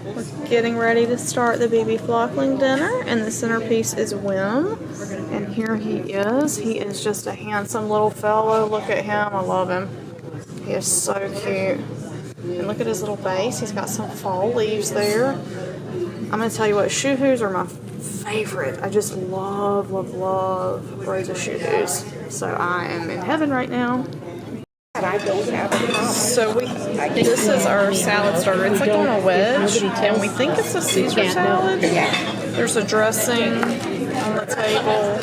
We're getting ready to start the Bbflockling dinner, and the centerpiece is Wim. And here he is. He is just a handsome little fellow. Look at him. I love him. He is so cute. And look at his little base. He's got some fall leaves there. I'm going to tell you what, shoo-hoos are my favorite. I just love rows of shoo-hoos. So I am in heaven right now. So this is our salad starter. It's like on a wedge, and we think it's a Caesar salad. There's a dressing on the table.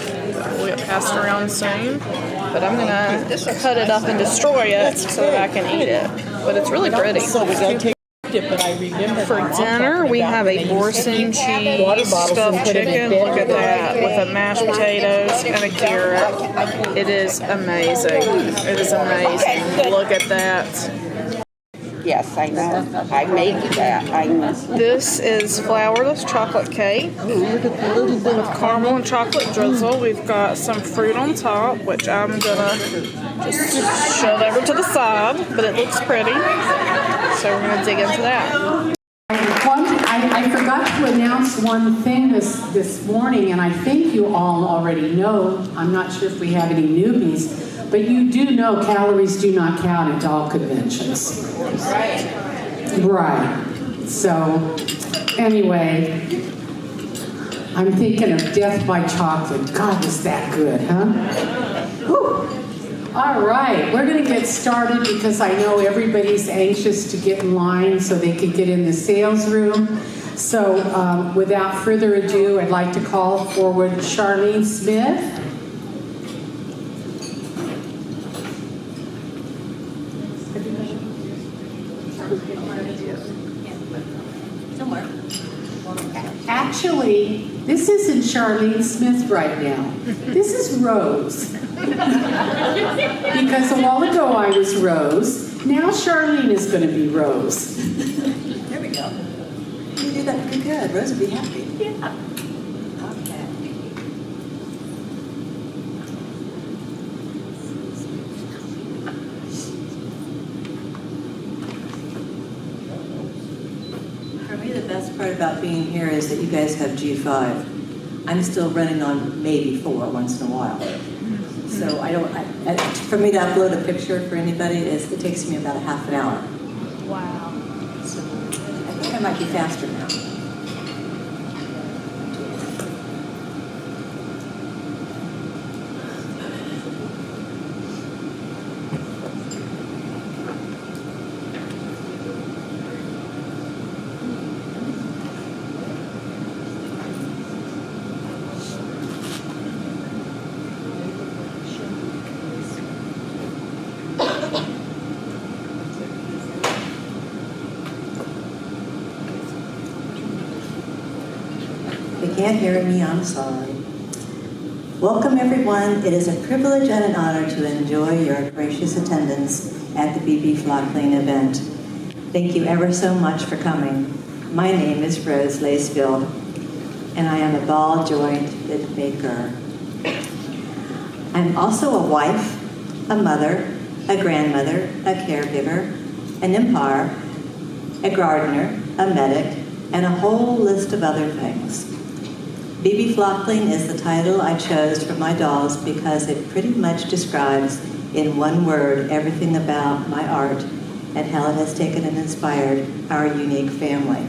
We'll get passed around soon. But I'm gonna cut it up and destroy it so that I can eat it. But it's really pretty. For dinner, we have a Boursin cheese stuffed chicken. Look at that, with a mashed potatoes and a carrot. It is amazing. It is amazing. Look at that. Yes, I know. I made that. I know. This is flourless chocolate cake with caramel and chocolate drizzle. We've got some fruit on top, which I'm gonna just shove over to the side, but it looks pretty. So we're gonna dig into that. I forgot to announce one thing this morning, and I think you all already know. I'm not sure if we have any newbies, but you do know calories do not count at doll conventions. Right. So, anyway, I'm thinking of death by chocolate. God, is that good, huh? Whew. All right, we're going to get started because I know everybody's anxious to get in line so they can get in the sales room. So, without further ado, I'd like to call forward Charlene Smith. Actually, this isn't Charlene Smith right now. This is Rose. Because a while ago I was Rose. Now Charlene is going to be Rose. There we go. You did that pretty good. Rose would be happy. Yeah. Okay. For me, the best part about being here is that you guys have G5. I'm still running on maybe 4 once in a while. So for me to upload a picture for anybody, it takes me about a half an hour. Wow. So I think I might be faster now. If you can't hear me, I'm sorry. Welcome, everyone. It is a privilege and an honor to enjoy your gracious attendance at the Bbflockling event. Thank you ever so much for coming. My name is Rose Lacefield, and I am a ball joint fit maker. I'm also a wife, a mother, a grandmother, a caregiver, an umpire, a gardener, a medic, and a whole list of other things. Bbflockling is the title I chose for my dolls because it pretty much describes in one word everything about my art and how it has taken and inspired our unique family.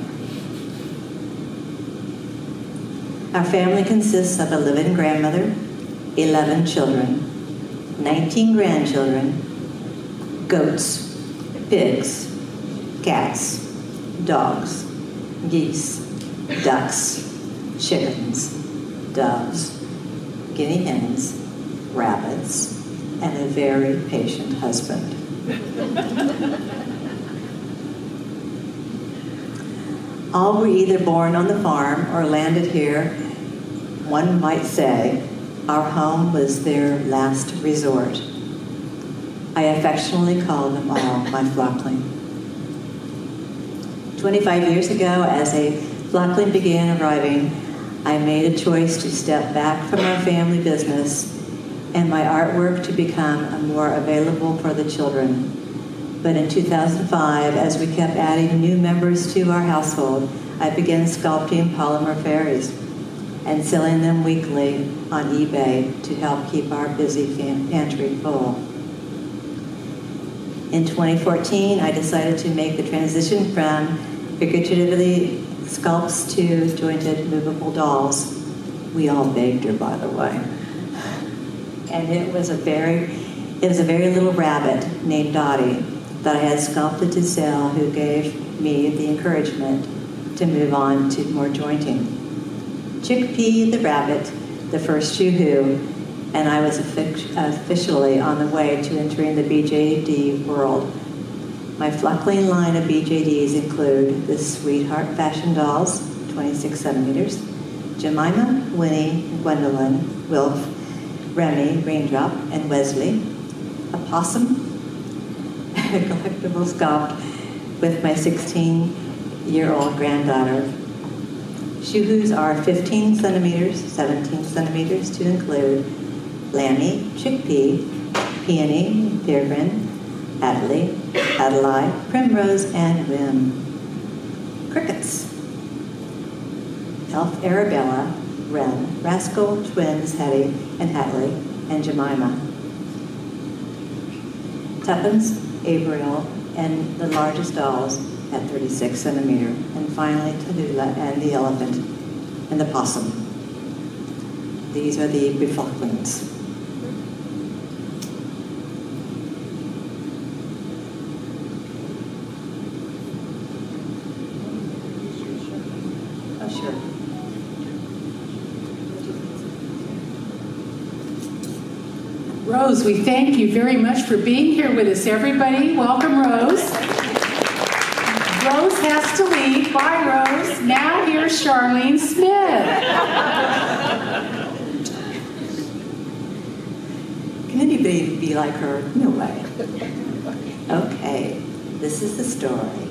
Our family consists of a living grandmother, 11 children, 19 grandchildren, goats, pigs, cats, dogs, geese, ducks, chickens, doves, guinea hens, rabbits, and a very patient husband. All were either born on the farm or landed here. One might say our home was their last resort. I affectionately call them all my flockling. 25 years ago, as a flockling began arriving, I made a choice to step back from our family business and my artwork to become more available for the children. But in 2005, as we kept adding new members to our household, I began sculpting polymer fairies and selling them weekly on eBay to help keep our busy pantry full. In 2014, I decided to make the transition from figuratively sculpts to jointed movable dolls. We all begged her, by the way. And it was a very little rabbit named Dottie that I had sculpted to sell, who gave me the encouragement to move on to more jointing. Chickpea the rabbit, the first Shoo, and I was officially on the way to entering the BJD world. My Flockling line of BJDs include the Sweetheart Fashion Dolls, 26 centimeters, Jemima, Winnie, Gwendolyn, Wilf, Remy, Raindrop, and Wesley, a possum, a collectible sculpt with my 16-year-old granddaughter. Shoo-hoos are 15 centimeters, 17 centimeters to include Lammy, Chickpea, Peony, Peregrine, Adelaide, Primrose, and Whim. Crickets. Elf Arabella, Wren, Rascal, Twins, Hetty, and Hatley, and Jemima. Tuppence, Averill, and the largest dolls at 36 centimeter. And finally, Tallulah and the elephant and the possum. These are the Bbflocklings. Oh, sure. Rose, we thank you very much for being here with us, everybody. Welcome, Rose. Rose has to leave. Bye, Rose. Now here's Charlene Smith. Can anybody be like her? No way. Okay, this is the story.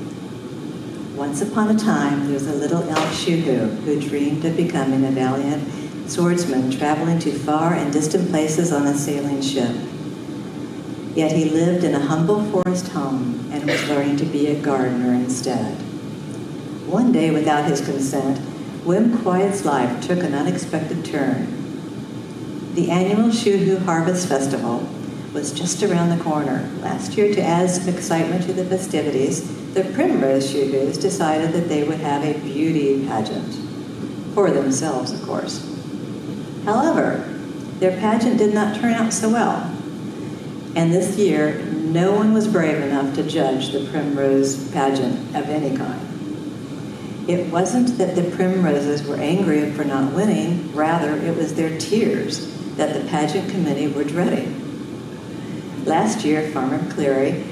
Once upon a time, there was a little elf Shoo who dreamed of becoming a valiant swordsman traveling to far and distant places on a sailing ship. Yet he lived in a humble forest home and was learning to be a gardener instead. One day, without his consent, Whim Quiet's life took an unexpected turn. The annual Shoo Harvest Festival was just around the corner. Last year, to add some excitement to the festivities, the Primrose Shoo decided that they would have a beauty pageant. For themselves, of course. However, their pageant did not turn out so well. And this year, no one was brave enough to judge the Primrose pageant of any kind. It wasn't that the Primroses were angry for not winning, rather it was their tears that the pageant committee were dreading. Last year, Farmer Cleary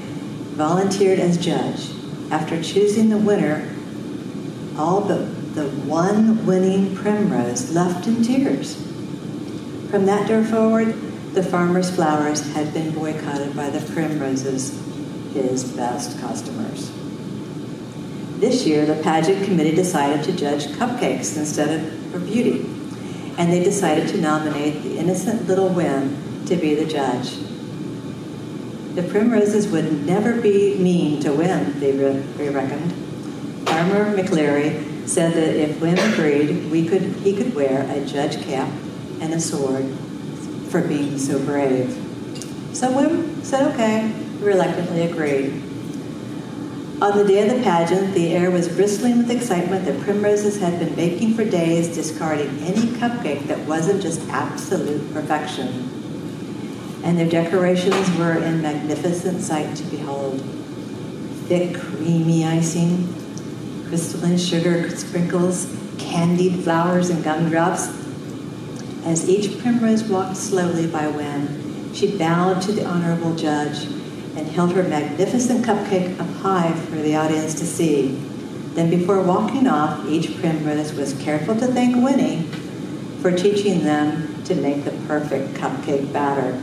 volunteered as judge. After choosing the winner, all but the one winning Primrose left in tears. From that day forward, the farmer's flowers had been boycotted by the Primroses, his best customers. This year, the pageant committee decided to judge cupcakes instead of for beauty, and they decided to nominate the innocent little Whim to be the judge. The Primroses would never be mean to Whim, they reckoned. Farmer McCleary said that if Whim agreed, he could wear a judge cap and a sword for being so brave. So Whim said okay, reluctantly agreed. On the day of the pageant, the air was bristling with excitement. The Primroses had been baking for days, discarding any cupcake that wasn't just absolute perfection. And their decorations were in magnificent sight to behold. Thick, creamy icing, crystalline sugar sprinkles, candied flowers and gumdrops. As each Primrose walked slowly by Whim, she bowed to the honorable judge and held her magnificent cupcake up high for the audience to see. Then before walking off, each Primrose was careful to thank Winnie for teaching them to make the perfect cupcake batter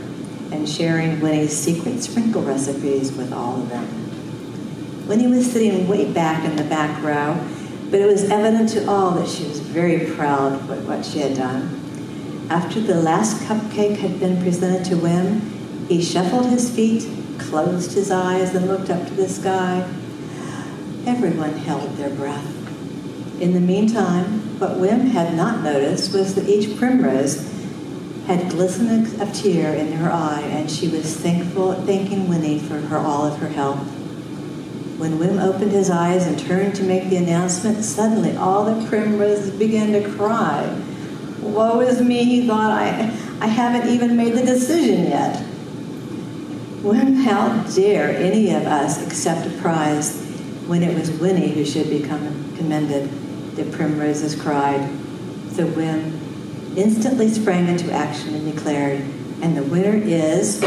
and sharing Winnie's secret sprinkle recipes with all of them. Winnie was sitting way back in the back row, but it was evident to all that she was very proud of what she had done. After the last cupcake had been presented to Whim, he shuffled his feet closed his eyes and looked up to the sky. Everyone held their breath. In the meantime, what Wim had not noticed was that each primrose had glistened a tear in her eye, and she was thanking Winnie for all of her help. When Wim opened his eyes and turned to make the announcement, suddenly all the primroses began to cry. Woe is me, he thought, I haven't even made the decision yet. Wim, how dare any of us accept a prize when it was Winnie who should be commended? The primroses cried. So Wim instantly sprang into action and declared, and the winner is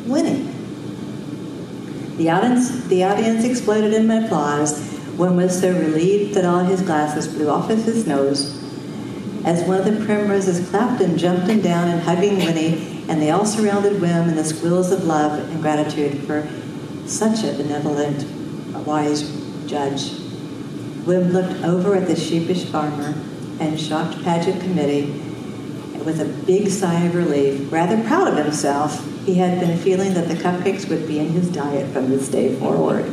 Winnie. The audience exploded in applause. Wim was so relieved that all his glasses flew off of his nose. As one of the primroses clapped and jumped and down and hugging Winnie, and they all surrounded Wim in the squeals of love and gratitude for such a benevolent, wise judge. Wim looked over at the sheepish farmer and shocked pageant committee with a big sigh of relief. Rather proud of himself, he had been feeling that the cupcakes would be in his diet from this day forward.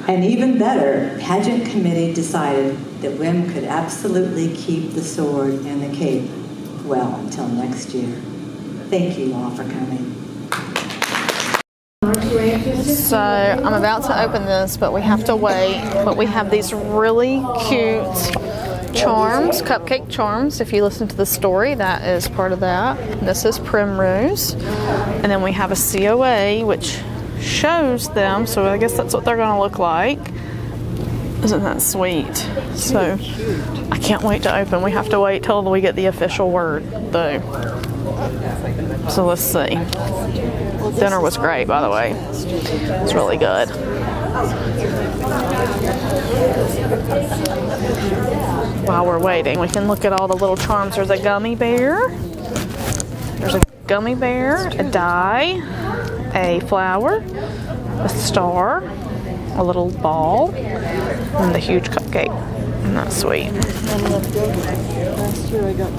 And even better, pageant committee decided that Wim could absolutely keep the sword and the cape. Well, until next year. Thank you all for coming. So I'm about to open this, but we have to wait. But we have these really cute charms, cupcake charms. If you listen to the story, that is part of that. This is Primrose. And then we have a COA, which shows them. So I guess that's what they're going to look like. Isn't that sweet? So I can't wait to open. We have to wait till we get the official word, though. So let's see. Dinner was great, by the way. It's really good. While we're waiting, we can look at all the little charms. There's a gummy bear. There's a gummy bear, a die, a flower, a star, a little ball, and the huge cupcake. Isn't that sweet? Last year I got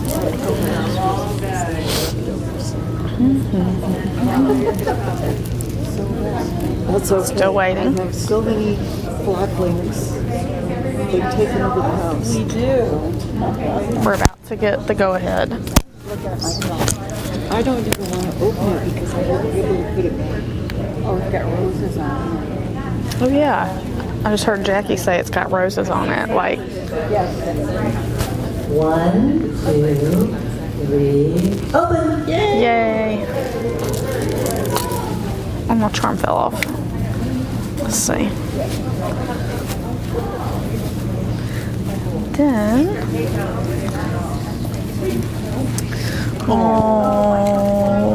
That's okay. Still waiting. We have so many flocklings. They've taken over the house. We do. We're about to get the go-ahead. Look at my top. I don't even want to open it because I won't be able to put it back. Oh, it's got roses on it. Oh yeah, I just heard Jackie say it's got roses on it. Like, Yes. 1, 2, 3, open! yay! Oh, my charm fell off. Let's see. Then, oh,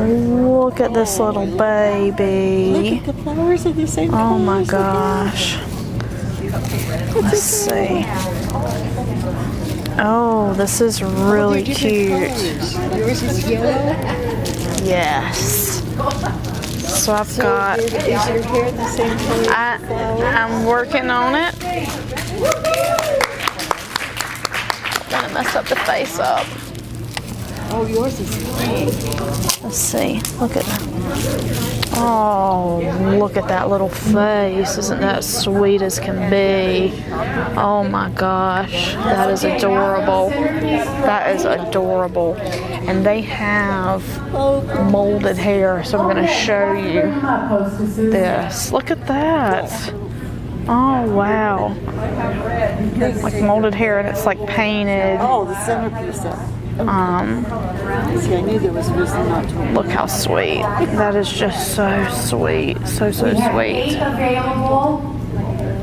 look at this little baby. Look at the flowers are the same color. Oh my gosh. Let's see. Oh, this is really cute. Yours is yellow. Yes. So I've got. Is your hair the same color as the flower? I'm working on it. Gonna mess up the face up. Oh, yours is pink. Let's see. Look at that. Oh, look at that little face. Isn't that sweet as can be? Oh my gosh. That is adorable. That is adorable. And they have molded hair, so I'm going to show you this. Look at that. Oh, wow. Like molded hair, and it's like painted. Oh, the centerpiece. See, I knew there was a reason not to. Look how sweet. That is just so sweet. So sweet.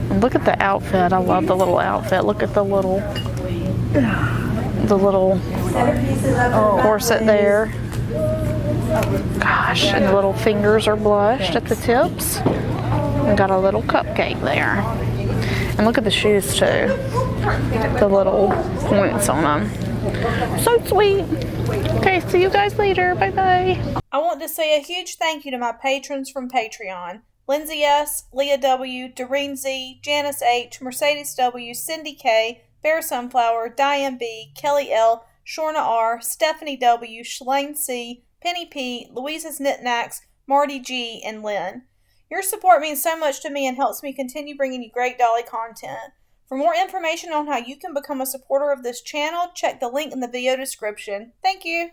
And look at the outfit. I love the little outfit. Look at the little corset there. Gosh, and the little fingers are blushed at the tips. And got a little cupcake there. And look at the shoes too. The little points on them. So sweet. Okay, see you guys later. Bye-bye. I want to say a huge thank you to my patrons from Patreon. Lindsay S., Leah W., Doreen Z., Janice H., Mercedes W., Cindy K., Bear Sunflower, Diane B., Kelly L., Shorna R., Stephanie W., Shalane C., Penny P, Louisa's Knickknacks, Marty G, and Lynn. Your support means so much to me and helps me continue bringing you great dolly content. For more information on how you can become a supporter of this channel, check the link in the video description. Thank you.